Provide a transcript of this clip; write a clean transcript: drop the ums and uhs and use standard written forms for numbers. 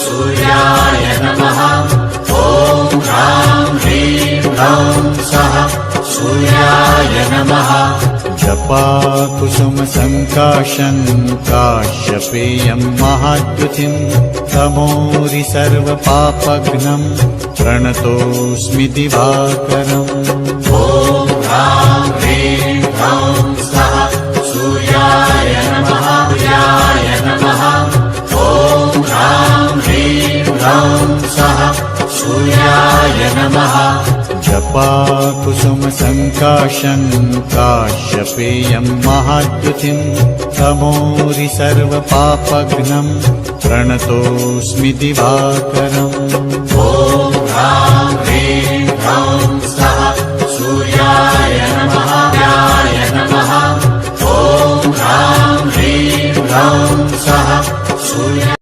सूर्याय नमः। ॐ ह्रां ह्रीं ह्रौं स्वः सूर्याय नमः। जपा कुसुमसङ्काशं काश्यपेयं महाद्युतिं तमोरि सर्वपापघ्नं प्रणतोऽस्मि दिवाकरम्। ॐ ह्रां ह्रीं ह्रौं स्वः सूर्याय नमः। सूर्याय नमः। ॐ ह्रां ह्रीं ह्रौं स्वः सूर्याय नमः। जपा कुसुमसङ्काशं काश्यपेयं महाद्युतिं तमोरि सर्वपापघ्नं प्रणतोऽस्मि दिवाकरम्। ॐ ह्रां ह्रीं ह्रौं स्वः सूर्याय नमः। सूर्याय नमः। ॐ ह्रां ह्रीं ह्रौं स्वः सूर्याय